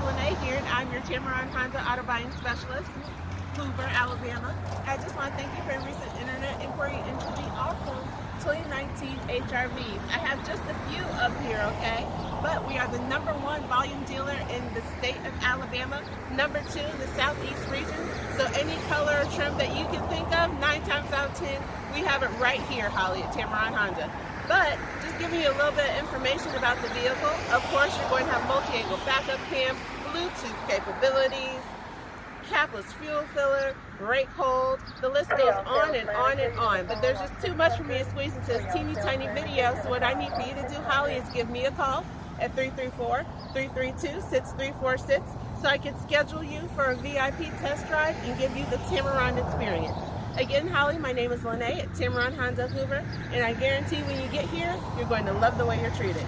Lenae here, and I'm your Tameron Honda auto buying specialist, Hoover, Alabama. I just want to thank you for a recent internet inquiry into the awesome 2019 HRVs. I have just a few up here, okay? But we are the #1 volume dealer in the state of Alabama, #2 in the southeast region. So any color or trim that you can think of, 9 times out of 10, we have it right here, Hollie, at Tameron Honda. But just giving you a little bit of information about the vehicle. Of course, you're going to have multi-angle backup cam, Bluetooth capabilities, capless fuel filler, brake hold. The list goes on and on and on. But there's just too much for me to squeeze into this teeny tiny video. So what I need for you to do, Hollie, is give me a call at 334-332-6346 so I can schedule you for a VIP test drive and give you the Tameron experience. Again, Hollie, my name is Lenae at Tameron Honda Hoover, and I guarantee when you get here, you're going to love the way you're treated.